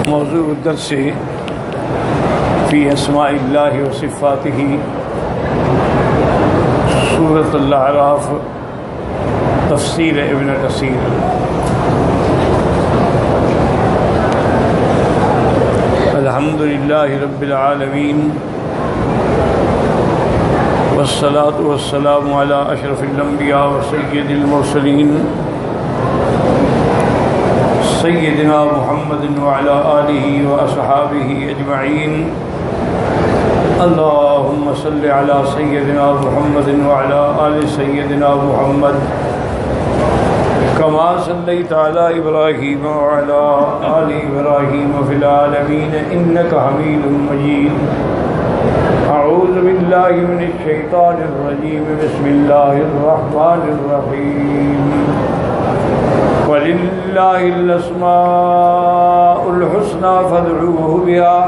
موضوع الدرس فی اسماء اللہ و صفاتہ، سورۃ الاعراف، تفسیر ابن کثیر۔ الحمد للہ رب العالمین، والصلاة والسلام علی اشرف الانبیاء و سید المرسلین، سیدنا محمد وعلی آلہ و اصحابہ اجمعین۔ اللہم صل علی سیدنا محمد وعلی آل سیدنا محمد کما صلیت علی ابراہیم وعلی آل ابراہیم فی العالمین انک حمید مجید۔ اعوذ باللہ من الشیطان الرجیم، بسم اللہ الرحمن الرحیم۔ وَلِلَّهِ الْأَسْمَاءُ الْحُسْنَى فَادْعُوهُ بِهَا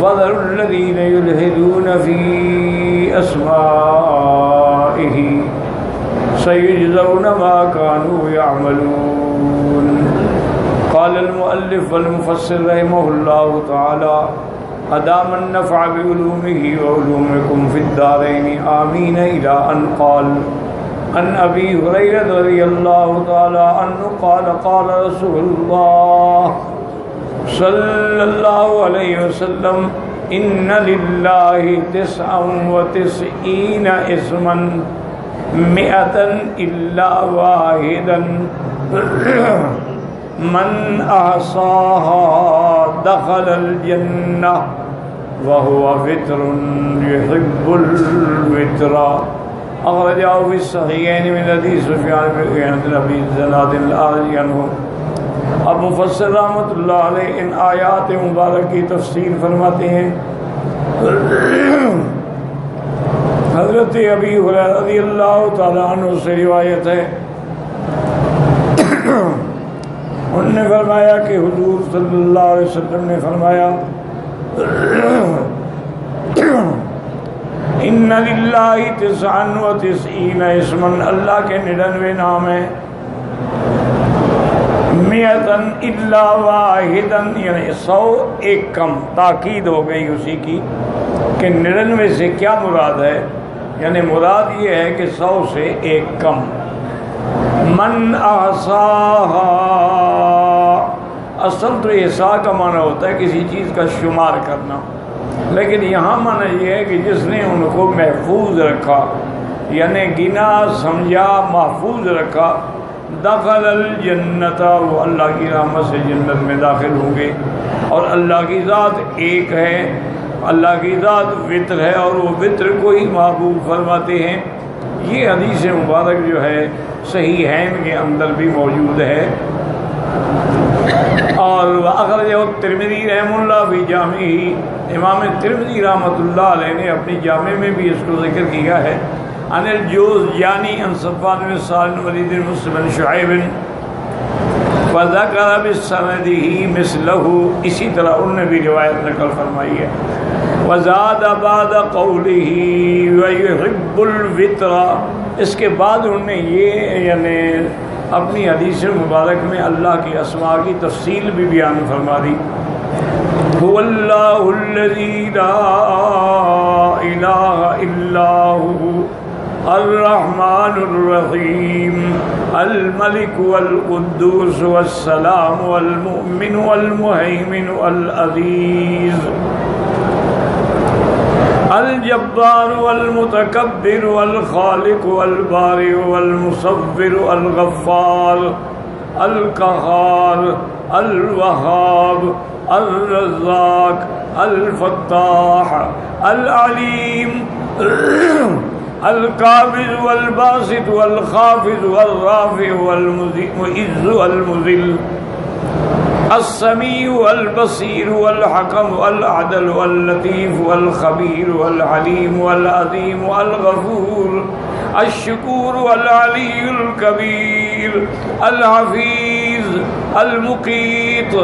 وَذَرُوا الَّذِينَ يُلْحِدُونَ فِي أَسْمَائِهِ سَيُجْزَوْنَ مَا كَانُوا يَعْمَلُونَ۔ قال المؤلف والمفسر رحمه الله تعالى أدام النفع بعلومه وعلومكم في الدارين آمين إلى أن قال عن أبي هريرة رضي الله تعالى عنه قال قال رسول الله صلى الله عليه وسلم إن لله 99 اسما 100 إلا واحدا من أحصاها دخل الجنة وهو وتر يحب الوتر۔ اخرجہ فی الصحیحین من حدیث سفیان بن عیینۃ ابی الزناد الأعرج عنہ۔ اب مفسر رحمۃ اللہ علیہ ان آیات مبارک کی تفسیر فرماتے ہیں۔ حضرت ابی ہریرہ رضی اللہ تعالی عنہ سے روایت ہے، انہوں نے فرمایا کہ حضور صلی اللہ علیہ وسلم نے فرمایا ان للہ 99 اسما، اللہ کے 99 نام ہیں، 100 الا واحدا یعنی 100 ایک کم۔ تاکید ہو گئی اسی کی کہ 99 سے کیا مراد ہے، یعنی مراد یہ ہے کہ 100 سے ایک کم۔ من احصاها، اصل تو احصاء کا معنی ہوتا ہے کسی چیز کا شمار کرنا، لیکن یہاں معنی یہ ہے کہ جس نے ان کو محفوظ رکھا، یعنی گنا سمجھا محفوظ رکھا، دخل الجنت، وہ اللہ کی رحمت سے جنت میں داخل ہوں گے۔ اور اللہ کی ذات ایک ہے، اللہ کی ذات وتر ہے، اور وہ وتر کو ہی محبوب فرماتے ہیں۔ یہ حدیث مبارک جو ہے صحیحین کے اندر بھی موجود ہے، اور اخرجہ الترمذی رحمہ اللہ فی جامعہ، امام ترمذی رحمۃ اللہ علیہ نے اپنی جامع میں بھی اس کو ذکر کیا ہے۔ عن الجوزجانی عن صفوان بن سالم ولید بن مسلم بن شعیب فذکر بسندہ مثلہ، اسی طرح انہوں نے بھی روایت نقل فرمائی ہے۔ وزاد بعد قولہ ویحب الوتر، اس کے بعد انہوں نے یہ یعنی اپنی حدیث مبارک میں اللہ کی اسماء کی تفصیل بھی بیان فرما دی۔ هو اللہ الذی لا الہ الا هو الرحمن الرحیم الملک والقدوس والسلام والمؤمن والمہیمن والعزیز الجبار والمتکبر والخالق والبارئ والمصور الغفار القہار الوہاب الرزاق الفتاح العلیم القابض والباسط والخافض والرافع والمعز والمذل السمیع والبصیر والحکم والعدل واللطیف والخبیر والحلیم والعظیم والغفور الشکور والعلی الکبیر الحفیظ المقیت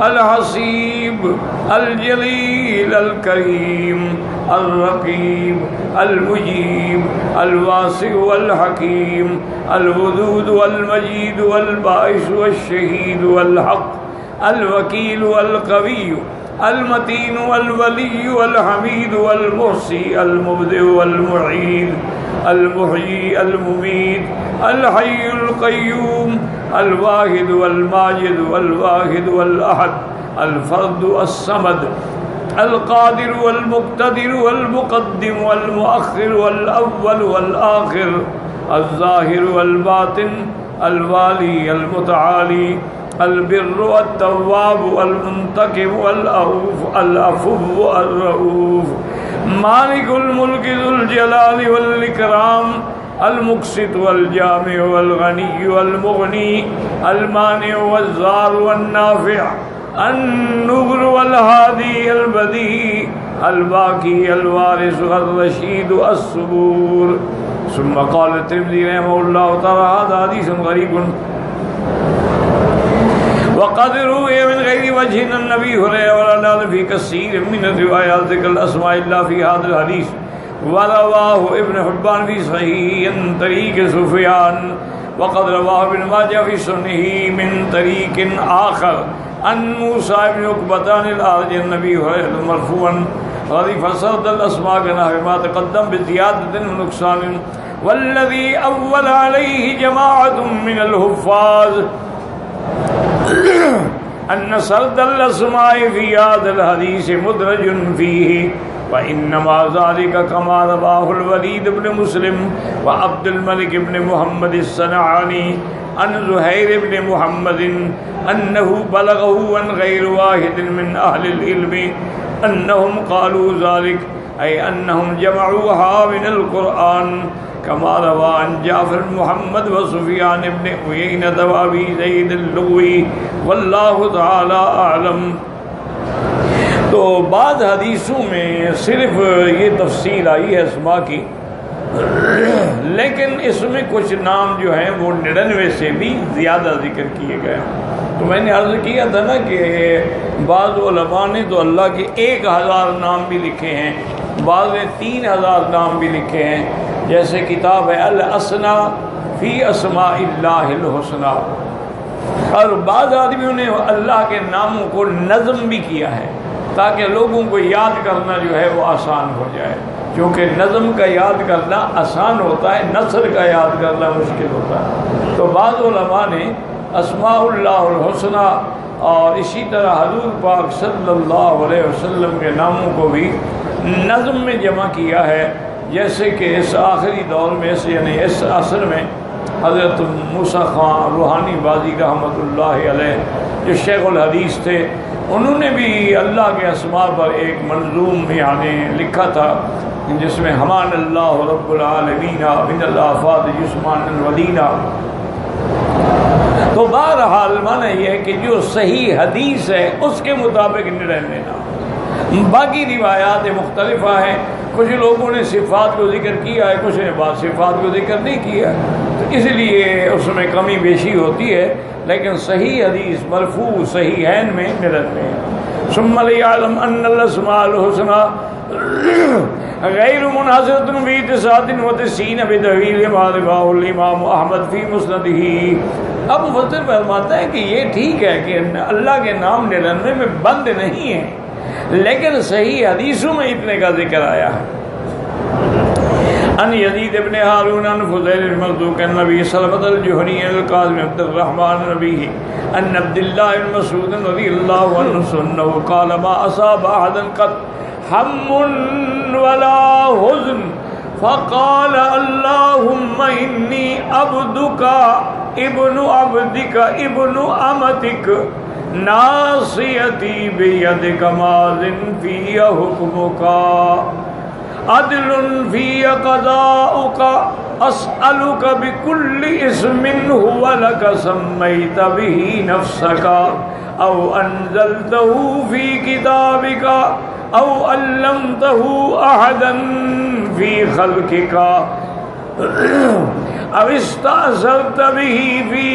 الحسیب الجلیل الکریم الرقیب المجیب الواسع والحکیم الودود والمجید والباعث والشہید والحق الوکیل القوی المتین الولی الحمید المحصی المبدع المعید المحیی الممید الحی القیوم الواحد والماجد والواحد والاحد الفرد الصمد القادر والمقتدر والمقدم والمؤخر والأول والآخر الظاهر والباطن الوالي المتعالي البر والتواب والمنتقم والعفو الرؤوف مالك الملك ذو الجلال والإكرام المقسط والجامع والغني والمغني المانع والضار والنافع النور والهادي البديع الباقي الوارث الرشيد الصبور. ثم قال الترمذي رحمه الله تعالى هذا حديث غريب وقد روي من غير وجه أن النبي هريرة في كثير من الروايات ذكر الأسماء إلا في هذا الحديث ورواه ابن حبان في صحيح من طريق سفيان وقد رواه ابن ماجه في سننه من طريق آخر عن موسى بن عقبة عن الأعرج عن النبي هريرة مرفوعا فسرد الأسماء كنحو ما تقدم بزيادة ونقصان والذي أول عليه جماعة من الحفاظ أن سرد الأسماء في هذا الحديث مدرج فيه وإنما ذلك كما رواه الوليد بن مسلم وعبد الملك بن محمد الصنعاني عن زهير بن محمد أنه بلغه عن غير واحد من أهل العلم أنهم قالوا ذلك أي أنهم جمعوها من القرآن كما روى عن جعفر بن محمد وسفيان بن عيينة وأبي زيد اللغوي والله تعالى أعلم. تو بعض حدیثوں میں صرف یہ تفصیل آئی ہے اسماء کی، لیکن اس میں کچھ نام جو ہیں وہ 99 سے بھی زیادہ ذکر کیے گئے. تو میں نے عرض کیا تھا نا کہ بعض علماء نے تو اللہ کے 1000 نام بھی لکھے ہیں، بعض نے 3000 نام بھی لکھے ہیں. جیسے کتاب ہے الاسنا فی اسماء اللہ الحسنی، اور بعض آدمیوں نے اللہ کے ناموں کو نظم بھی کیا ہے تاکہ لوگوں کو یاد کرنا جو ہے وہ آسان ہو جائے. کیونکہ نظم کا یاد کرنا آسان ہوتا ہے، نثر کا یاد کرنا مشکل ہوتا ہے. تو بعض علماء نے اسماء اللہ الحسنی اور اسی طرح حضور پاک صلی اللہ علیہ وسلم کے ناموں کو بھی نظم میں جمع کیا ہے. جیسے کہ اس آخری دور میں سے یعنی اس عصر میں حضرت موسیٰ خان روحانی بازی رحمۃ اللہ علیہ جو شیخ الحدیث تھے، انہوں نے بھی اللہ کے اسماء پر ایک منظوم یعنی لکھا تھا جس میں حمان اللہ رب العالمین من الآفات جسمان الودینہ. تو بہرحال معنی یہ ہے کہ جو صحیح حدیث ہے اس کے مطابق نرہنے نام. باقی روایات مختلفہ ہیں، کچھ لوگوں نے صفات کو ذکر کیا ہے، کچھ نے بعض صفات کو ذکر نہیں کیا، تو اس لیے اس میں کمی بیشی ہوتی ہے. لیکن صحیح حدیث مرفوع صحیحین میں نرہنے ہیں. ثم لیعلم ان الاسماء الحسنى غیر منحصرۃ فی 99 بدلیل ما رواه الامام احمد فی مسندہ. اب مفسر فرماتا ہے کہ یہ ٹھیک ہے کہ اللہ کے نام 99 میں بند نہیں ہیں، لیکن صحیح حدیثوں میں اتنے کا ذکر آیا ہے. ان یزید ابن ہارون ان فضیل المرزوق النبی سلمۃ الجہنی القاسم عبد الرحمن نبی ان عبد اللہ بن مسعود رضی اللہ عنہ انه قال ما اصاب احدا قط هم ولا حزن فقال اللهم انی عبدك ابن عبدك ابن امتك ناصیتی بیدک ماض فی حکمک عدل فی قضاؤک اسألک بکل اسم هو لک سمیت به نفسک او انزلته فی کتابک او علمته احدا فی خلقک او استأثرت به فی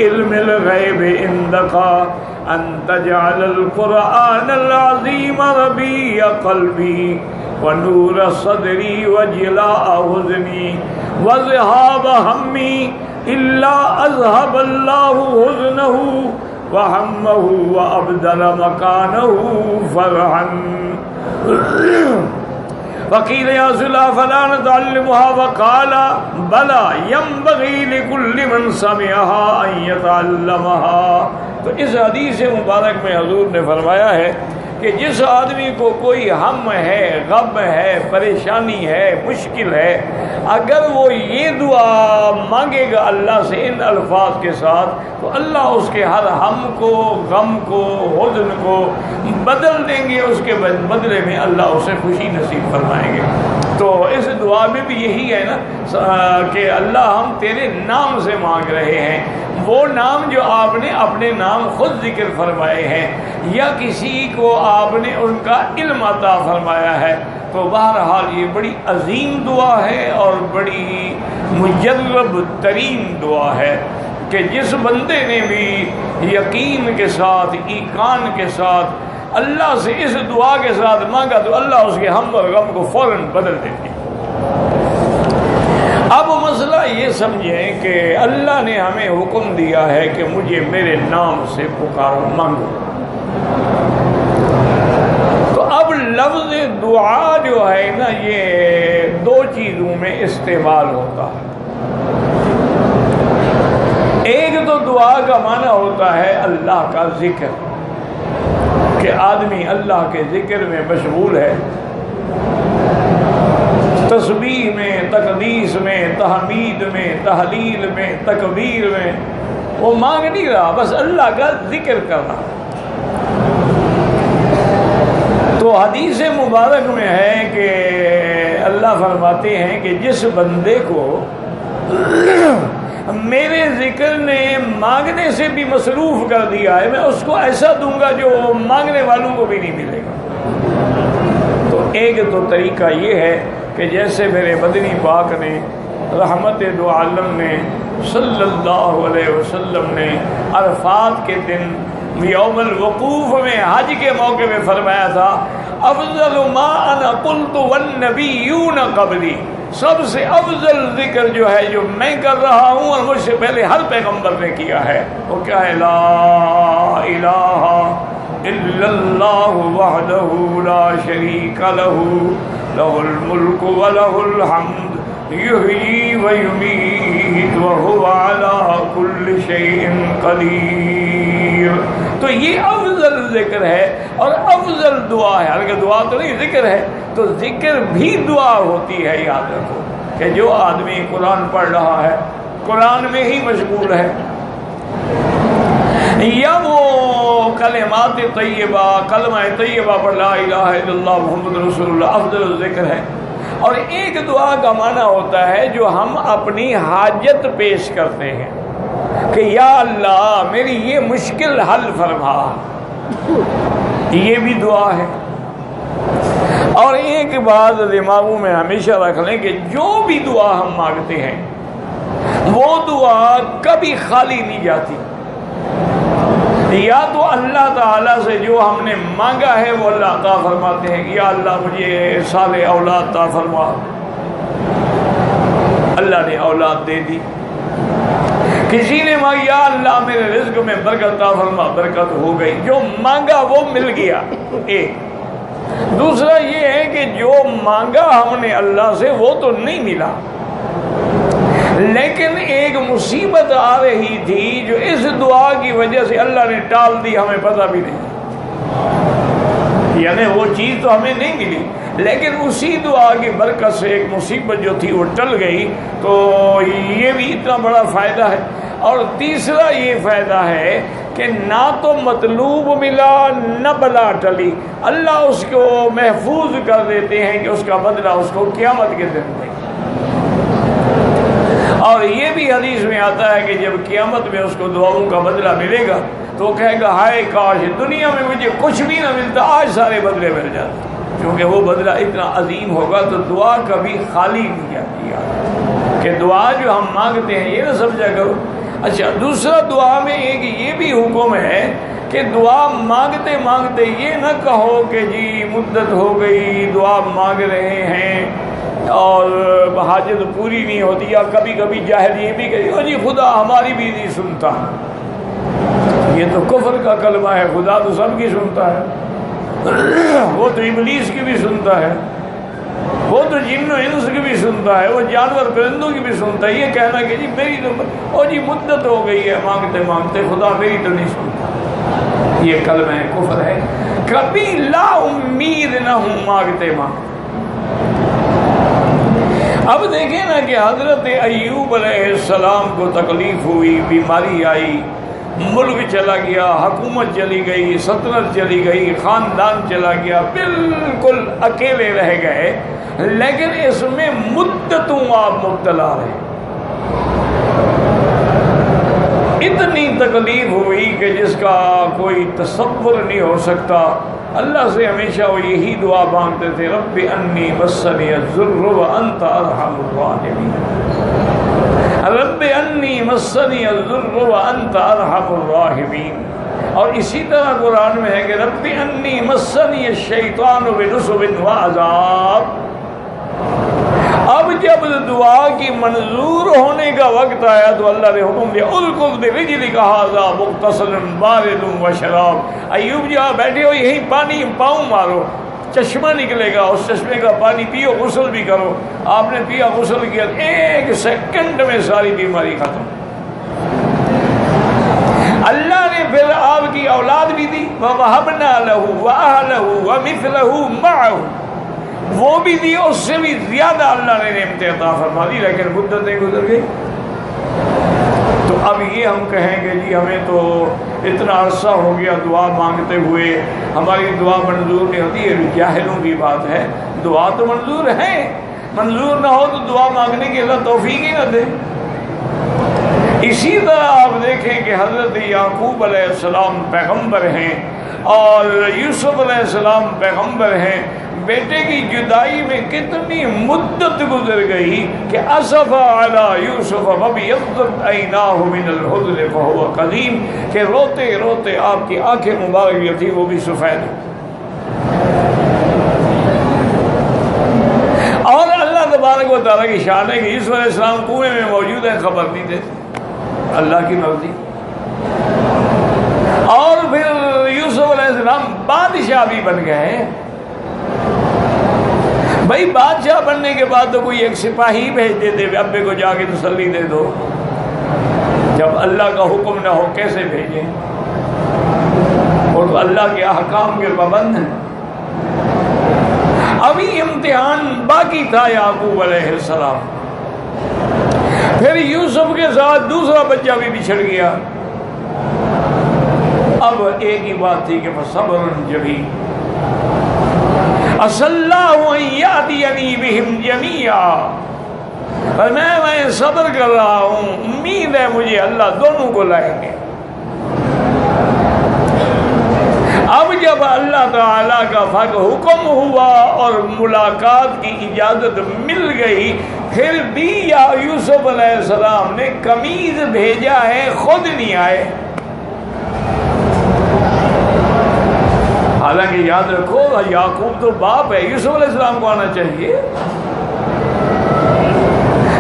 علم الغیب عندک ان تجعل القرآن العظیم ربیع قلبی ونور صدری وجلاء حزنی وذهاب ہمی الا اذهب اللہ حزنہ وهمه وأبدل مكانه فرحا وقيل يا رسول الله فلا نتعلمها وقال بلى ينبغي لكل من سمعها أن يتعلمها. تو اس حدیث مبارک میں حضور نے فرمایا ہے کہ جس آدمی کو کوئی ہم ہے، غم ہے، پریشانی ہے، مشکل ہے، اگر وہ یہ دعا مانگے گا اللہ سے ان الفاظ کے ساتھ، تو اللہ اس کے ہر ہم کو، غم کو، حزن کو بدل دیں گے، اس کے بدلے میں اللہ اسے خوشی نصیب فرمائیں گے. تو اس دعا میں بھی یہی ہے نا کہ اللہ ہم تیرے نام سے مانگ رہے ہیں، وہ نام جو آپ نے اپنے نام خود ذکر فرمائے ہیں یا کسی کو آپ نے ان کا علم عطا فرمایا ہے. تو بہرحال یہ بڑی عظیم دعا ہے اور بڑی مجرب ترین دعا ہے کہ جس بندے نے بھی یقین کے ساتھ، ایقان کے ساتھ اللہ سے اس دعا کے ساتھ مانگا تو اللہ اس کے ہم اور غم کو فوراً بدل دیتے. اب مسئلہ یہ سمجھیں کہ اللہ نے ہمیں حکم دیا ہے کہ مجھے میرے نام سے پکارو، مانگو. تو اب لفظ دعا جو ہے نا یہ دو چیزوں میں استعمال ہوتا ہے. ایک تو دعا کا معنی ہوتا ہے اللہ کا ذکر، کہ آدمی اللہ کے ذکر میں مشغول ہے، تسبیح میں، تقدیس میں، تحمید میں، تحلیل میں، تکبیر میں وہ مانگ نہیں رہا، بس اللہ کا ذکر کر رہا. تو حدیث مبارک میں ہے کہ اللہ فرماتے ہیں کہ جس بندے کو میرے ذکر نے مانگنے سے بھی مصروف کر دیا ہے، میں اس کو ایسا دوں گا جو مانگنے والوں کو بھی نہیں ملے گا. تو ایک تو طریقہ یہ ہے کہ جیسے میرے مدنی پاک نے رحمت دو عالم نے صلی اللہ علیہ وسلم نے عرفات کے دن یوم الوقوف میں حج کے موقع میں فرمایا تھا افضل ما انا قلت والنبیون قبلی، سب سے افضل ذکر جو ہے جو میں کر رہا ہوں اور مجھ سے پہلے ہر پیغمبر نے کیا ہے، وہ کیا ہے؟ لا الہ الا اللہ وحدہ لا شریک لہ لہ الملک ولہ الحمد یحیی ویمیت وہو علی کل شیء قدیر. تو یہ افضل ذکر ہے اور افضل دعا ہے. اگر دعا تو نہیں ذکر ہے، تو ذکر بھی دعا ہوتی ہے. یاد رکھو کہ جو آدمی قرآن پڑھ رہا ہے، قرآن میں ہی مشغول ہے، یا وہ کلمات طیبہ، کلمہ طیبہ پڑھ لا الہ الا اللہ محمد رسول اللہ، افضل ذکر ہے. اور ایک دعا کا معنی ہوتا ہے جو ہم اپنی حاجت پیش کرتے ہیں کہ یا اللہ میری یہ مشکل حل فرما، یہ بھی دعا ہے. اور ایک بات دماغوں میں ہمیشہ رکھ لیں کہ جو بھی دعا ہم مانگتے ہیں وہ دعا کبھی خالی نہیں جاتی. یا تو اللہ تعالیٰ سے جو ہم نے مانگا ہے وہ اللہ عطا فرماتے ہیں کہ یا اللہ مجھے صالح اولاد عطا فرما، اللہ نے اولاد دے دی. کسی نے مانگا یا اللہ میرے رزق میں برکت عطا فرما، برکت ہو گئی، جو مانگا وہ مل گیا. ایک دوسرا یہ ہے کہ جو مانگا ہم نے اللہ سے وہ تو نہیں ملا، لیکن ایک مصیبت آ رہی تھی جو اس دعا کی وجہ سے اللہ نے ٹال دی، ہمیں پتہ بھی نہیں. یعنی وہ چیز تو ہمیں نہیں ملی، لیکن اسی دعا کی برکت سے ایک مصیبت جو تھی وہ ٹل گئی. تو یہ بھی اتنا بڑا فائدہ ہے. اور تیسرا یہ فائدہ ہے کہ نہ تو مطلوب ملا نہ بلا ٹلی، اللہ اس کو محفوظ کر دیتے ہیں کہ اس کا بدلہ اس کو قیامت کے دن دیں. اور یہ بھی حدیث میں آتا ہے کہ جب قیامت میں اس کو دعاؤں کا بدلہ ملے گا تو وہ کہے گا ہائے کاش دنیا میں مجھے کچھ بھی نہ ملتا، آج سارے بدلے مل جاتے، کیونکہ وہ بدلہ اتنا عظیم ہوگا. تو دعا کبھی خالی نہیں جاتی کہ دعا جو ہم مانگتے ہیں یہ نہ سمجھا کرو. اچھا دوسرا دعا میں ایک یہ بھی حکم ہے کہ دعا مانگتے مانگتے یہ نہ کہو کہ جی مدت ہو گئی دعا مانگ رہے ہیں اور حاجت پوری نہیں ہوتی، یا کبھی کبھی جاہل یہ بھی کہے جی خدا ہماری بھی نہیں سنتا. یہ تو کفر کا کلمہ ہے. خدا تو سب کی سنتا ہے، وہ تو ابلیس کی بھی سنتا ہے، وہ تو جن و انس کی بھی سنتا ہے، وہ جانور پرندوں کی بھی سنتا ہے. یہ کہنا کہ جی میری تو جی مدت ہو گئی ہے مانگتے مانگتے، خدا میری تو نہیں سنتا، یہ کلمہ کفر ہے. کبھی لا امید نہ ہوں مانگتے مانگتے. اب دیکھیں نا کہ حضرت ایوب علیہ السلام کو تکلیف ہوئی، بیماری آئی، ملک چلا گیا، حکومت چلی گئی، سلطنت چلی گئی، خاندان چلا گیا، بالکل اکیلے رہ گئے. لیکن اس میں مدتوں آپ مبتلا رہے. اتنی تکلیف ہوئی کہ جس کا کوئی تصور نہیں ہو سکتا. اللہ سے ہمیشہ وہ یہی دعا مانگتے تھے، رب انی مسنی الضر وانت ارحم الراحمین، رب انی مسنی الضر وانت ارحم الراحمین. اور اسی طرح قرآن میں ہے کہ رب انی مسنی الشیطان بنصب وعذاب. اب جب دعا کی منظور ہونے کا وقت آیا تو اللہ نے حکم دیا القذ برجلک ھذا مغتسل بارد وشراب. ایوب جہاں بیٹھے ہو یہی پانی پاؤں مارو، چشمہ نکلے گا، اس چشمے کا پانی پیو، غسل بھی کرو. آپ نے پیا، غسل کیا، 1 سیکنڈ میں ساری بیماری ختم. اللہ نے پھر آپ کی اولاد بھی دی، وَوَهَبْنَا لَهُ وَأَهْلَهُ وَمِثْلَهُ مَعَهُ، وہ بھی دی، اس سے بھی زیادہ اللہ نے نعمتیں عطا فرما دی. لیکن مدتیں گزر گئی. تو اب یہ ہم کہیں کہ جی ہمیں تو اتنا عرصہ ہو گیا دعا مانگتے ہوئے، ہماری دعا منظور نہیں ہوتی. یہ جاہلوں کی بات ہے. دعا تو منظور ہے، منظور نہ ہو تو دعا مانگنے کی اللہ توفیق ہی نہ دے. اسی طرح آپ دیکھیں کہ حضرت یعقوب علیہ السلام پیغمبر ہیں اور یوسف علیہ السلام پیغمبر ہیں. بیٹے کی جدائی میں کتنی مدت گزر گئی کہ اسف علی یوسف وابیضت عیناہ من الحزن فہو قدیم، کہ روتے روتے آپ کی آنکھیں مبارک جو تھی وہ بھی سفید. اور اللہ تبارک و تعالیٰ کی شان ہے کہ یوسف علیہ السلام کنویں میں موجود ہیں، خبر نہیں دیتے، اللہ کی مرضی. اور پھر یوسف علیہ السلام بادشاہ بھی بن گئے. بھائی بادشاہ بننے کے بعد تو کوئی ایک سپاہی بھیج دیتے، ابے کو جا کے تسلی دے دو. جب اللہ کا حکم نہ ہو کیسے بھیجیں؟ اور تو اللہ کے احکام کے پابند ہیں. ابھی امتحان باقی تھا یعقوب علیہ السلام. پھر یوسف کے ساتھ دوسرا بچہ بھی بچھڑ گیا. اب ایک ہی بات تھی کہ صبر جمیل، عسى الله أن يأتيني بهم جميعا. میں صبر کر رہا ہوں، امید ہے مجھے اللہ دونوں کو لائیں گے. اب جب اللہ تعالیٰ کا حکم ہوا اور ملاقات کی اجازت مل گئی، پھر بھی یا یوسف علیہ السلام نے قمیض بھیجا ہے، خود نہیں آئے. حالانکہ یاد رکھو یعقوب تو باپ ہے، یوسف علیہ السلام کو آنا چاہیے.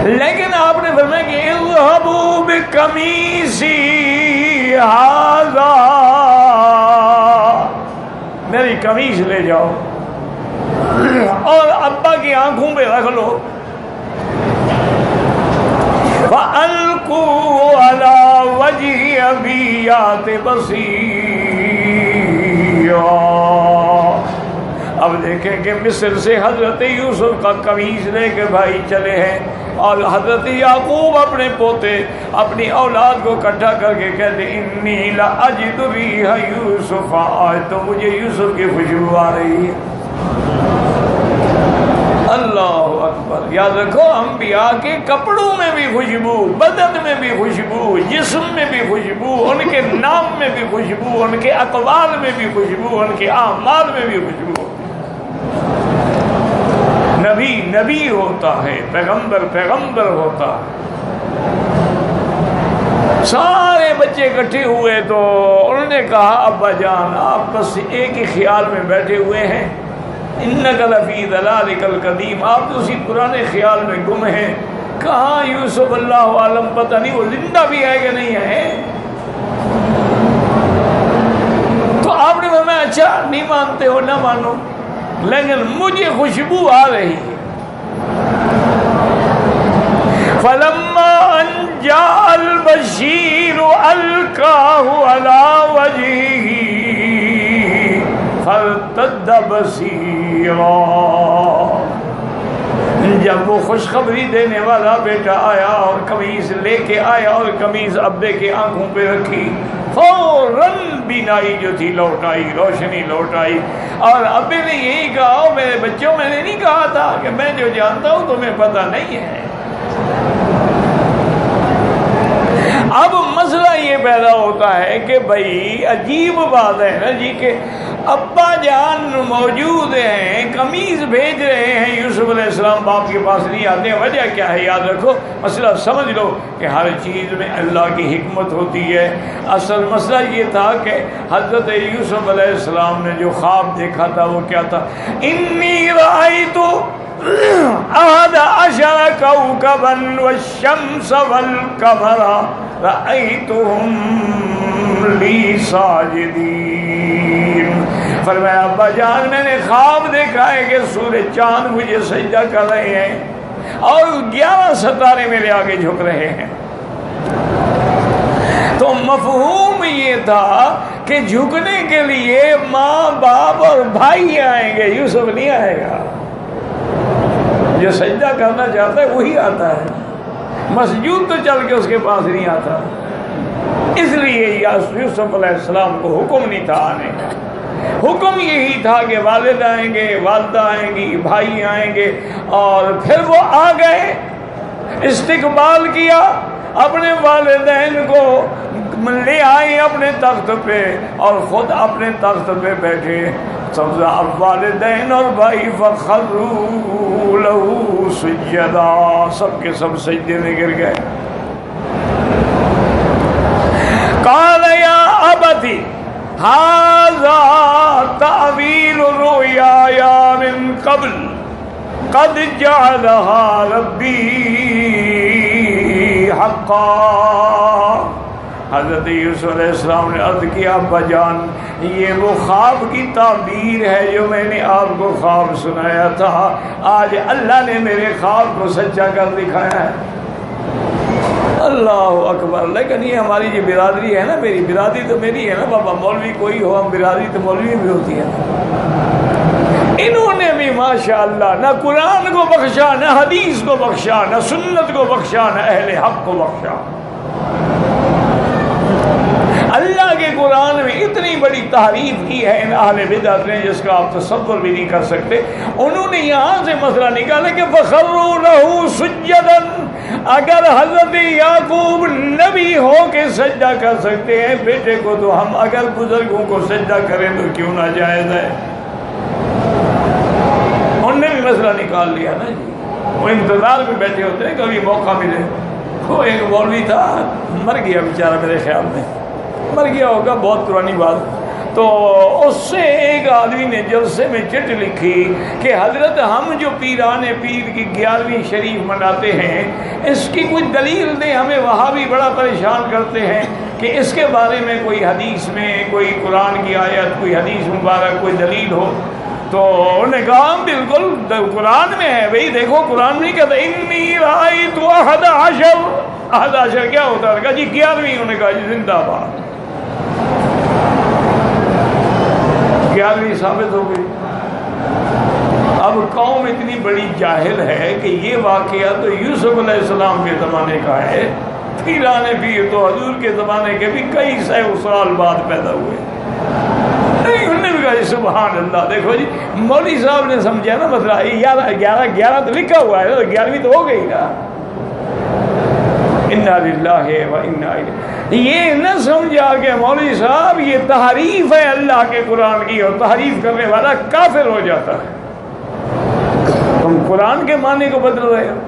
لیکن آپ نے فرمایا کہ اذهبوا بقمیصی ھذا، میری قمیص لے جاؤ اور ابا کی آنکھوں پہ رکھ لو. فَأَلْقُوا عَلَى وَجْهِ أَبِي يَأْتِ بَصِيرًا. اب دیکھیں کہ مصر سے حضرت یوسف کا قمیص لے کے بھائی چلے ہیں اور حضرت یعقوب اپنے پوتے اپنی اولاد کو اکٹھا کر کے کہتے انی لأجد ریح یوسف، آج تو مجھے یوسف کی خوشبو آ رہی ہے. اللہ اکبر. یاد رکھو انبیاء کے کپڑوں میں بھی خوشبو، بدن میں بھی خوشبو، جسم میں بھی خوشبو، ان کے نام میں بھی خوشبو، ان کے اقوال میں بھی خوشبو، ان کے اعمال میں بھی خوشبو. نبی نبی ہوتا ہے، پیغمبر پیغمبر ہوتا ہے. سارے بچے اکٹھے ہوئے تو انہوں نے کہا ابا جان آپ بس ایک ہی خیال میں بیٹھے ہوئے ہیں، انک لفی ضلالک القدیم، آپ تو اسی پرانے خیال میں گم ہیں. کہاں یوسف اللہ عالم، پتہ نہیں وہ زندہ بھی ہے کہ نہیں ہے. نہیں مانتے ہو نہ مانو، لیکن مجھے خوشبو آ رہی ہے۔ فلما ان جاء البشیر القاہ علی وجہہ فارتد بصیرا، جب وہ خوشخبری دینے والا بیٹا آیا اور قمیص لے کے آیا اور قمیص ابے کے آنکھوں پہ رکھی، فوراً بینائی جو تھی لوٹ آئی، روشنی لوٹ آئی۔ اور ابے نے یہی کہا، میرے بچوں میں نے نہیں کہا تھا کہ میں جو جانتا ہوں تمہیں پتہ نہیں ہے۔ اب مسئلہ یہ پیدا ہوتا ہے کہ بھائی عجیب بات ہے نا جی کہ ابا جان موجود ہیں، قمیض بھیج رہے ہیں، یوسف علیہ السلام باپ کے پاس نہیں آتے، وجہ کیا ہے؟ یاد رکھو، مسئلہ سمجھ لو کہ ہر چیز میں اللہ کی حکمت ہوتی ہے۔ اصل مسئلہ یہ تھا کہ حضرت یوسف علیہ السلام نے جو خواب دیکھا تھا وہ کیا تھا؟ انی رأیت احد عشر کوكبا والشمس والقمر رأیتهم لی ساجدین۔ فرمایا ابا جان میں نے خواب دیکھا ہے کہ سورج چاند مجھے سجدہ کر رہے ہیں اور 11 ستارے میرے آگے جھک رہے ہیں۔ تو مفہوم یہ تھا کہ جھکنے کے لیے ماں باپ اور بھائی آئیں گے، یوسف نہیں آئے گا۔ جو سجدہ کرنا چاہتا ہے وہی آتا ہے، مسجود تو چل کے اس کے پاس نہیں آتا۔ اس لیے یوسف علیہ السلام کو حکم نہیں تھا آنے کا، حکم یہی تھا کہ والد آئیں گے، والدہ آئیں گی، بھائی آئیں گے۔ اور پھر وہ آ گئے، استقبال کیا، اپنے والدین کو لے آئے اپنے تخت پہ اور خود اپنے تخت پہ بیٹھے۔ سب والدین اور بھائی فخروا لہ سجدا، سب کے سب سجدے میں گر گئے۔ قال یا ابتی ھذا تعویل رؤیای من قبل قد جعلها ربی حقا۔ حضرت یوسف علیہ السلام نے عرض کیا ابا جان یہ وہ خواب کی تعبیر ہے جو میں نے آپ کو خواب سنایا تھا، آج اللہ نے میرے خواب کو سچا کر دکھایا ہے۔ اللہ اکبر۔ لیکن یہ ہماری جو برادری ہے نا، میری برادری تو میری ہے نا بابا، مولوی کوئی ہو، ہم برادری تو مولوی بھی ہوتی ہے۔ انہوں نے بھی ماشاءاللہ نہ قرآن کو بخشا، نہ حدیث کو بخشا، نہ سنت کو بخشا، نہ اہل حق کو بخشا۔ اللہ کے قرآن میں اتنی بڑی تعریف کی ہے ان اہل بدعت نے جس کا آپ تصور بھی نہیں کر سکتے۔ انہوں نے یہاں سے مسئلہ نکالا کہ فخروا لہ سجدا، اگر حضرت یعقوب نبی ہو کے سجدہ کر سکتے ہیں بیٹے کو، تو ہم اگر بزرگوں کو سجدہ کریں تو کیوں ناجائز ہے؟ انہوں نے بھی مسئلہ نکال لیا نا جی۔ وہ انتظار میں بیٹھے ہوتے ہیں کبھی موقع ملے۔ وہ ایک مولوی تھا، مر گیا بیچارہ، میرے خیال میں مر گیا ہوگا، بہت پرانی بات۔ تو اس سے ایک آدمی نے جلسے میں چٹ لکھی کہ حضرت ہم جو پیران پیر کی 11ویں شریف مناتے ہیں اس کی کوئی دلیل دیں، ہمیں وہاں بھی بڑا پریشان کرتے ہیں کہ اس کے بارے میں کوئی حدیث میں کوئی قرآن کی آیت، کوئی حدیث مبارک، کوئی دلیل ہو۔ تو انہوں نے کہا بالکل قرآن میں ہے بھئی، دیکھو قرآن نہیں کہتا انی رأیت احد عشر، احد عشر کیا ہوتا ہے؟ کہا جی 11ویں۔ انہوں نے کہا جی زندہ باد، 11ویں ثابت ہو گئی۔ اب قوم اتنی بڑی جاہل ہے کہ یہ واقعہ تو یوسف علیہ السلام کے زمانے کا ہے، پیران پیر تو حضور کے زمانے کے بھی کئی سو سال بعد پیدا ہوئے۔ انہوں نے بھی کہا جی سبحان اللہ۔ دیکھو جی مولوی صاحب نے سمجھا نا مسئلہ، 11 تو لکھا ہوا ہے، 11ویں تو ہو گئی نا۔ انا للہ و انا الیہ، یہ نہ سمجھا کہ مولوی صاحب یہ تحریف ہے اللہ کے قرآن کی، اور تحریف کرنے والا کافر ہو جاتا ہے۔ تم قرآن کے معنی کو بدل رہے ہو۔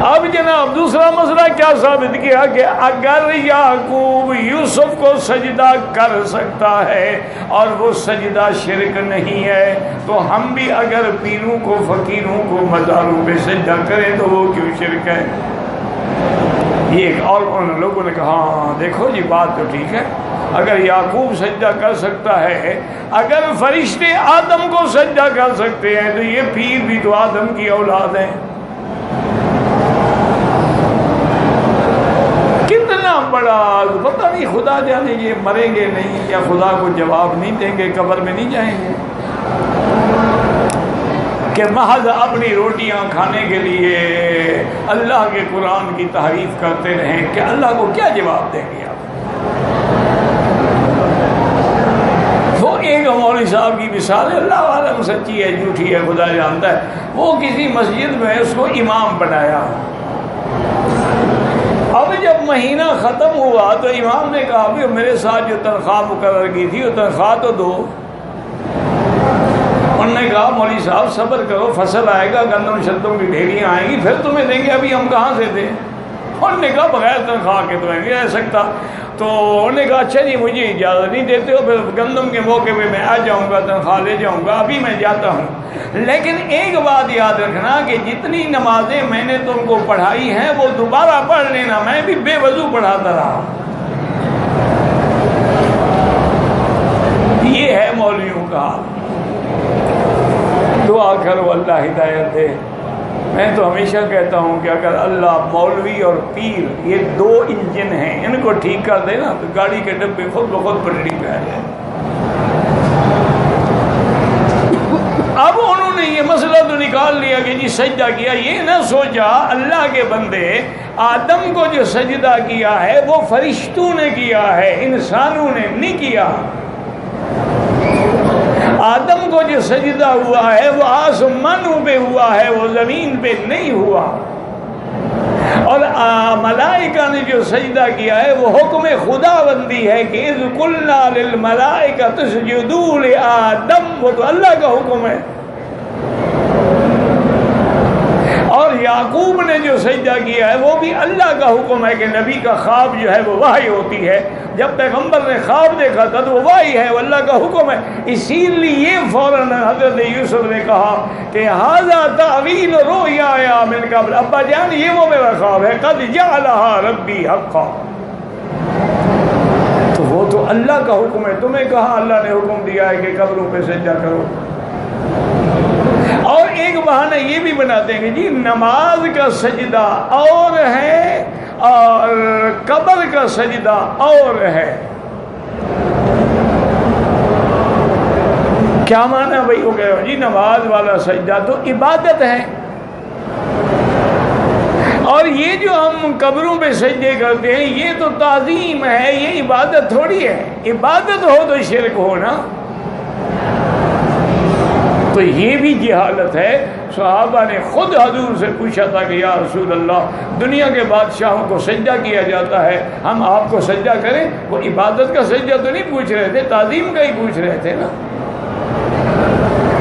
اب جناب دوسرا مسئلہ کیا ثابت کیا کہ اگر یعقوب یوسف کو سجدہ کر سکتا ہے اور وہ سجدہ شرک نہیں ہے، تو ہم بھی اگر پیروں کو، فقیروں کو، مزاروں پہ سجدہ کریں تو وہ کیوں شرک ہے؟ یہ ایک اور ان لوگوں نے کہا ہاں دیکھو جی بات تو ٹھیک ہے، اگر یعقوب سجدہ کر سکتا ہے، اگر فرشتے آدم کو سجدہ کر سکتے ہیں، تو یہ پیر بھی تو آدم کی اولاد ہیں۔ کتنا بڑا، پتہ نہیں خدا جانے یہ مریں گے نہیں یا خدا کو جواب نہیں دیں گے، قبر میں نہیں جائیں گے، کہ محض اپنی روٹیاں کھانے کے لیے اللہ کے قرآن کی تحریف کرتے رہیں، کہ اللہ کو کیا جواب دیں گے آپ؟ وہ ایک مولوی صاحب کی مثال ہے، اللہ عالم سچی ہے جھوٹی ہے خدا جانتا ہے، وہ کسی مسجد میں اس کو امام بنایا۔ اب جب مہینہ ختم ہوا تو امام نے کہا کہ میرے ساتھ جو تنخواہ مقرر کی تھی وہ تنخواہ تو دو۔ انہوں نے کہا مولوی صاحب صبر کرو، فصل آئے گا، گندم شدوں کی ڈھیریاں آئیں گی، پھر تمہیں دیں گے، ابھی ہم کہاں سے دیں؟ انہوں نے کہا بغیر تنخواہ کے تو نہیں رہ سکتا۔ تو انہوں نے کہا اچھا جی مجھے اجازت نہیں دیتے ہو، پھر گندم کے موقع پہ میں آ جاؤں گا، تنخواہ لے جاؤں گا، ابھی میں جاتا ہوں، لیکن ایک بات یاد رکھنا کہ جتنی نمازیں میں نے تم کو پڑھائی ہیں وہ دوبارہ پڑھ لینا، میں بھی بے وضو پڑھاتا رہا۔ یہ ہے مولویوں کا حال۔ دعا کرو اللہ ہدایت دے۔ میں تو ہمیشہ کہتا ہوں کہ اگر اللہ مولوی اور پیر یہ دو انجن ہیں، ان کو ٹھیک کر دے نا تو گاڑی کے ڈبے خود بخود پٹڑی پہ آ جائے۔ اب انہوں نے یہ مسئلہ تو نکال لیا کہ جی سجدہ کیا، یہ نہ سوچا اللہ کے بندے آدم کو جو سجدہ کیا ہے وہ فرشتوں نے کیا ہے، انسانوں نے نہیں کیا۔ آدم کو جو سجدہ ہوا ہے وہ آسمانوں پہ ہوا ہے، وہ زمین پہ نہیں ہوا۔ اور ملائکہ نے جو سجدہ کیا ہے وہ حکم خدا بندی ہے کہ اذ قلنا للملائکۃ اسجدوا لآدم، وہ تو اللہ کا حکم ہے۔ اور یعقوب نے جو سجدہ کیا ہے وہ بھی اللہ کا حکم ہے کہ نبی کا خواب جو ہے وہ وحی ہوتی ہے، جب پیغمبر نے خواب دیکھا تھا تو وہ وحی ہے، وہ اللہ کا حکم ہے۔ اسی لیے فوراً حضرت یوسف نے کہا کہ ھذا تعویل رؤیا من قبل، ابا جان یہ وہ میرا خواب ہے، قد جعلھا ربی حقا۔ تو وہ تو اللہ کا حکم ہے، تمہیں کہاں اللہ نے حکم دیا ہے کہ قبروں پہ سجدہ کرو؟ اور ایک بہانہ یہ بھی بناتے ہیں کہ جی نماز کا سجدہ اور ہے اور قبر کا سجدہ اور ہے۔ کیا معنی بھائی ہو گیا؟ جی نماز والا سجدہ تو عبادت ہے، اور یہ جو ہم قبروں پہ سجدے کرتے ہیں یہ تو تعظیم ہے، یہ عبادت تھوڑی ہے۔ عبادت ہو تو شرک ہو نا، تو یہ بھی جہالت ہے۔ صحابہ نے خود حضور سے پوچھا تھا کہ یا رسول اللہ دنیا کے بادشاہوں کو سجدہ کیا جاتا ہے، ہم آپ کو سجدہ کریں؟ وہ عبادت کا سجدہ تو نہیں پوچھ رہے تھے، تعظیم کا ہی پوچھ رہے تھے نا۔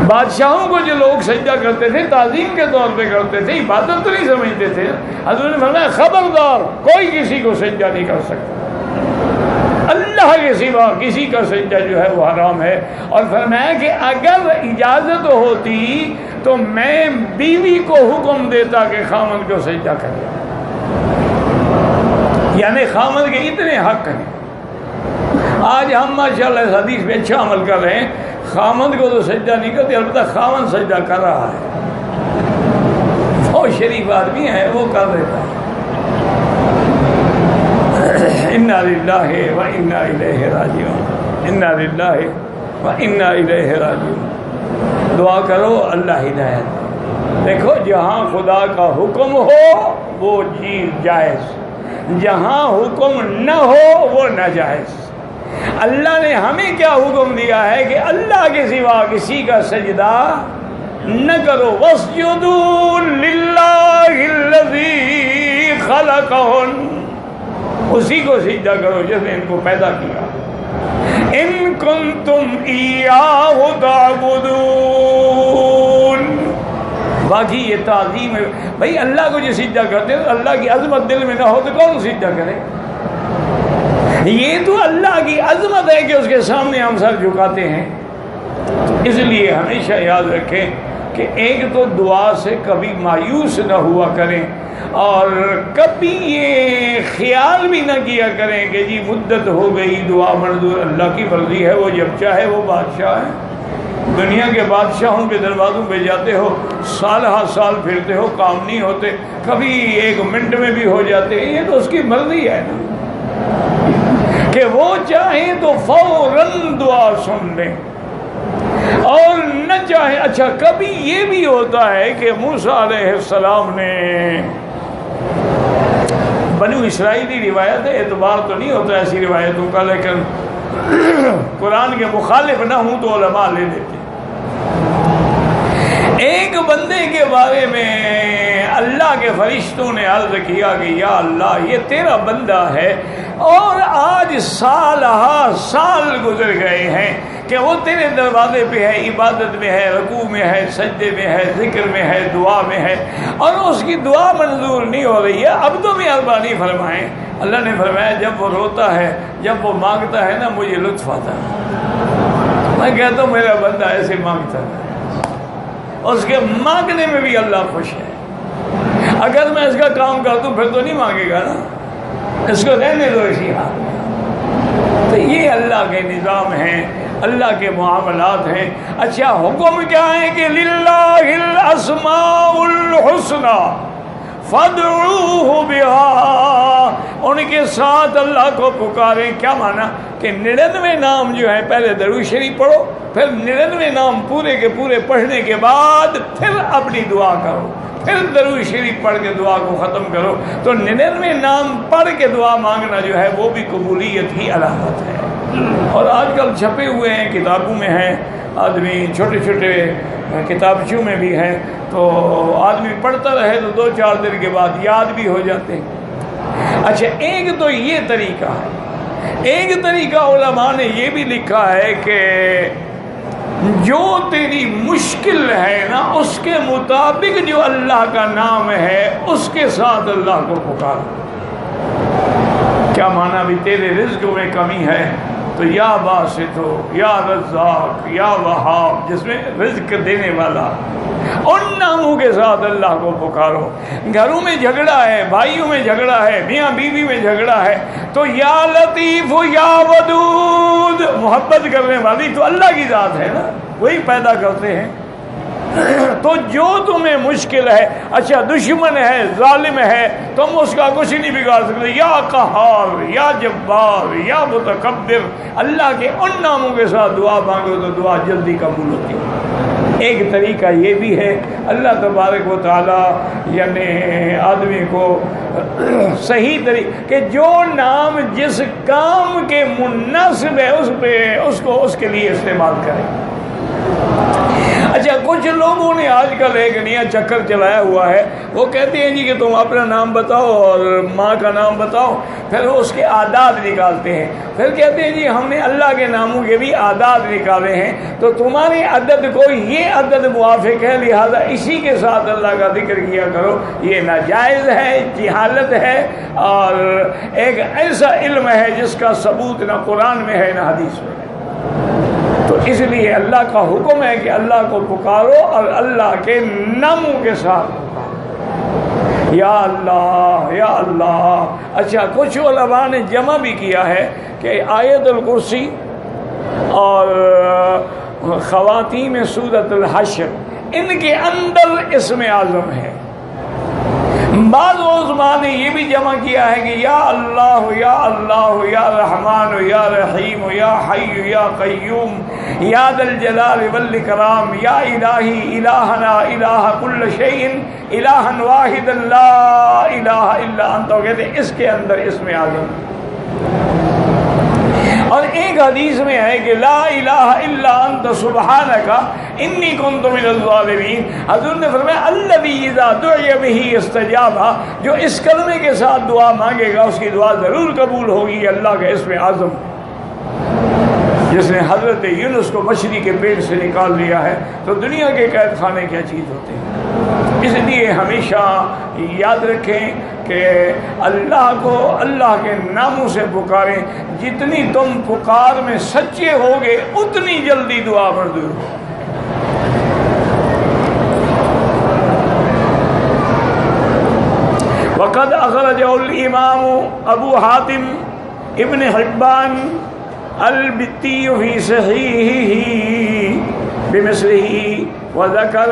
بادشاہوں کو جو لوگ سجدہ کرتے تھے تعظیم کے طور پہ کرتے تھے، عبادت تو نہیں سمجھتے تھے۔ حضور نے فرمایا خبردار کوئی کسی کو سجدہ نہیں کر سکتا، اللہ کے سوا کسی کا سجدہ جو ہے وہ حرام ہے۔ اور فرمایا کہ اگر اجازت ہوتی تو میں بیوی کو حکم دیتا کہ خامن کو سجدہ کرے، یعنی خامن کے اتنے حق ہیں۔ آج ہم ماشاءاللہ اس حدیث پہ اچھا عمل کر رہے ہیں، خامن کو تو سجدہ نہیں کرتے، البتہ خامن سجدہ کر رہا ہے، وہ شریف آدمی ہے وہ کر دیتا ہے۔ انا للہ و انا الیہ راجعون، انا للہ و انا الیہ راجعون۔ دعا کرو اللہ ہدایت۔ دیکھو جہاں خدا کا حکم ہو وہ چیز جائز، جہاں حکم نہ ہو وہ ناجائز۔ اللہ نے ہمیں کیا حکم دیا ہے کہ اللہ کے سوا کسی کا سجدہ نہ کرو، واسجدوا للہ الذی خلقہن، اسی کو سجدہ کرو جس نے ان کو پیدا کیا۔ ان کنتم ایاہ تعبدون، باقی یہ تعظیم ہے بھائی، اللہ کو جو سجدہ کرتے ہیں اللہ کی عظمت دل میں نہ ہو تو کون سجدہ کرے؟ یہ تو اللہ کی عظمت ہے کہ اس کے سامنے ہم سر جھکاتے ہیں۔ اس لیے ہمیشہ یاد رکھیں کہ ایک تو دعا سے کبھی مایوس نہ ہوا کریں، اور کبھی یہ خیال بھی نہ کیا کریں کہ جی مدت ہو گئی دعا منظور، اللہ کی مرضی ہے، وہ جب چاہے وہ بادشاہ ہے۔ دنیا کے بادشاہوں کے دروازوں پہ جاتے ہو، سال ہر سال پھرتے ہو، کام نہیں ہوتے، کبھی 1 منٹ میں بھی ہو جاتے ہیں، یہ تو اس کی مرضی ہے نا کہ وہ چاہیں تو فوراً دعا سن لیں اور نہ چاہے۔ اچھا کبھی یہ بھی ہوتا ہے کہ موسیٰ علیہ السلام نے، بنو اسرائیلی روایت ہے، اعتبار تو نہیں ہوتا ایسی روایتوں کا، لیکن قرآن کے مخالف نہ ہوں تو علماء لے لیتے۔ ایک بندے کے بارے میں اللہ کے فرشتوں نے عرض کیا کہ یا اللہ یہ تیرا بندہ ہے اور آج سال ہا سال گزر گئے ہیں کہ وہ تیرے دروازے پہ ہے، عبادت میں ہے، رکوع میں ہے، سجدے میں ہے، ذکر میں ہے، دعا میں ہے، اور اس کی دعا منظور نہیں ہو رہی ہے، اب تو مہربانی فرمائیں۔ اللہ نے فرمایا جب وہ روتا ہے، جب وہ مانگتا ہے نا، مجھے لطف آتا ہے، میں کہتا ہوں میرا بندہ ایسے مانگتا ہے، اس کے مانگنے میں بھی اللہ خوش ہے۔ اگر میں اس کا کام کر دوں پھر تو نہیں مانگے گا نا، اس کو رہنے دو اسی حال میں۔ تو یہ اللہ کے نظام ہیں، اللہ کے معاملات ہیں۔ اچھا حکم کیا ہے کہ للہ الاسماء الحسنی فادعوہ بہا، ان کے ساتھ اللہ کو پکاریں۔ کیا معنی کہ 99 نام جو ہے پہلے درود شریف پڑھو، پھر 99 نام پورے کے پورے پڑھنے کے بعد پھر اپنی دعا کرو، پھر درود شریف پڑھ کے دعا کو ختم کرو۔ تو 99 نام پڑھ کے دعا مانگنا جو ہے وہ بھی قبولیت کی علامت ہے۔ اور آج کل چھپے ہوئے ہیں، کتابوں میں ہیں، آدمی چھوٹے چھوٹے کتابچوں میں بھی ہیں، تو آدمی پڑھتا رہے تو 2-4 دن کے بعد یاد بھی ہو جاتے ہیں۔ اچھا ایک تو یہ طریقہ ہے، ایک طریقہ علماء نے یہ بھی لکھا ہے کہ جو تیری مشکل ہے نا اس کے مطابق جو اللہ کا نام ہے اس کے ساتھ اللہ کو پکار۔ کیا معنی بھی تیرے رزق میں کمی ہے تو یا باسط ہو، یا رزاق، یا وہاب، جس میں رزق دینے والا، ان ناموں کے ساتھ اللہ کو پکارو۔ گھروں میں جھگڑا ہے، بھائیوں میں جھگڑا ہے، میاں بیوی میں جھگڑا ہے، تو یا لطیف یا ودود، محبت کرنے والی تو اللہ کی ذات ہے نا، وہی پیدا کرتے ہیں۔ تو جو تمہیں مشکل ہے، اچھا دشمن ہے، ظالم ہے، تم اس کا کچھ نہیں بگاڑ سکتے، یا قہار، یا جبار، یا متکبر، اللہ کے ان ناموں کے ساتھ دعا مانگو تو دعا جلدی قبول ہوتی ہے۔ ایک طریقہ یہ بھی ہے، اللہ تبارک و تعالی یعنی آدمی کو صحیح طریقے کہ جو نام جس کام کے مناسب ہے اس کے لیے استعمال کرے۔ اچھا کچھ لوگوں نے آج کل ایک نیا چکر چلایا ہوا ہے، وہ کہتے ہیں جی کہ تم اپنا نام بتاؤ اور ماں کا نام بتاؤ، پھر وہ اس کے اعداد نکالتے ہیں، پھر کہتے ہیں جی ہم نے اللہ کے ناموں کے بھی اعداد نکالے ہیں، تو تمہارے عدد کو یہ عدد موافق ہے، لہذا اسی کے ساتھ اللہ کا ذکر کیا کرو۔ یہ ناجائز ہے، جہالت ہے، اور ایک ایسا علم ہے جس کا ثبوت نہ قرآن میں ہے نہ حدیث میں ہے۔ تو اس لیے اللہ کا حکم ہے کہ اللہ کو پکارو اور اللہ کے ناموں کے ساتھ پکارو، یا اللہ یا اللہ۔ اچھا کچھ علماء نے جمع بھی کیا ہے کہ آیت الکرسی اور خواتین سورۃ الحشر ان کے اندر اسم اعظم ہے۔ بعض علماء نے یہ بھی جمع کیا ہے کہ یا اللہ یا اللہ، یا رحمان یا رحیم، یا حی یا قیوم، یا ذا الجلال والاکرام، یا الہی الہنا الہ کل شیء الہا واحدا لا الہ الا انت، کہتے ہیں اس کے اندر اسم اعظم۔ اور ایک حدیث میں ہے کہ لا الہ الا انت سبحانک انی کنت من الظالمین، حضور نے فرمایا الذی اذا دعی بہ استجاب، جو اس کلمے کے ساتھ دعا مانگے گا اس کی دعا ضرور قبول ہوگی۔ اللہ کا اسم اعظم جس نے حضرت یونس کو مچھلی کے پیٹ سے نکال لیا ہے، تو دنیا کے قید خانے کیا چیز ہوتے ہیں۔ اس لیے ہمیشہ یاد رکھیں کہ اللہ کو اللہ کے ناموں سے پکاریں، جتنی تم پکار میں سچے ہوگے اتنی جلدی دعا منظور ہو۔ وقد اخرجه الامام ابو حاتم ابن حبان البتی فی صحیحہ بمثله وذكر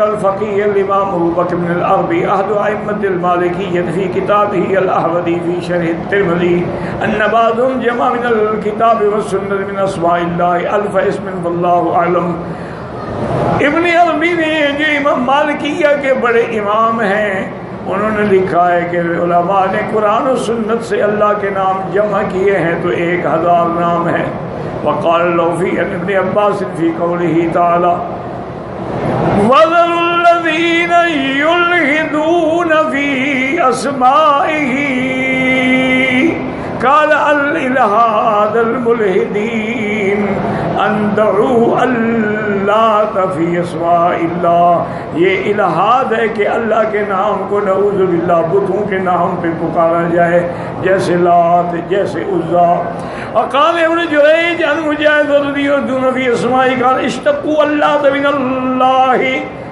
الفقيه الامام ابو بكر بن العربي احد ائمه المالكيه في كتابه الاحوذي في شرح الترمذي ان بعضهم جمع من الكتاب والسنه من اسماء الله الف اسم والله اعلم. ابن عربی نے جو امام مالکیہ کے بڑے امام ہیں انہوں نے لکھا ہے کہ علماء نے قرآن و سنت سے اللہ کے نام جمع کیے ہیں تو 1000 نام ہیں. وقال له في ابن عباس في قوله تعالى وذروا الذين يلحدون في أسمائه قال الإلحاد الملحدين أن دعوا اللات في اسماء اللہ. یہ الہاد ہے کہ اللہ کے نام کو نعوذ باللہ بتوں کے نام پہ پکارا جائے جیسے لات جیسے عزا. وقال ابن جریج عن مجاہد رضی اللہ عنہ فی اسماء قال اشتقوا اللات من اللہ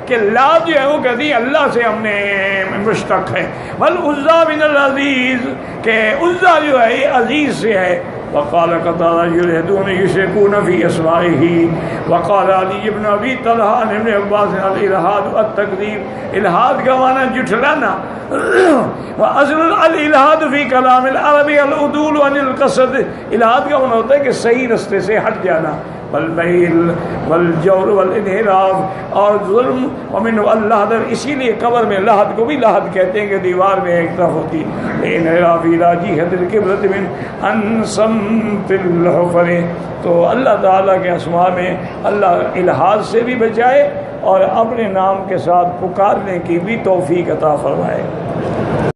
کہ لات جو ہے وہ کہتی ہے اللہ سے ہم نے مشتق ہے. والعزا من العزیز کہ عزا جو ہے یہ عزیز سے ہے. وقال قتادہ یلحدون یشرکون فی اسمائہ. وقال علی بن ابی طلحہ عن ابن عباس الالحاد التکذیب. الحاد کا معنی جھٹلانا. واصل الالحاد فی کلام العربی العدول عن القصد. الحاد کا معنی ہوتا ہے کہ صحیح رستے سے ہٹ جانا. والمیل والجور والانحراف اور ظلم ومن اللحد. اسی لیے قبر میں لحد کو بھی لحد کہتے ہیں کہ دیوار میں ایک طرف ہوتی انحراف الى جہت القبلۃ من ان سمت الحفر. تو اللہ تعالیٰ کے اسماء میں اللہ الحاد سے بھی بچائے اور اپنے نام کے ساتھ پکارنے کی بھی توفیق عطا فرمائے.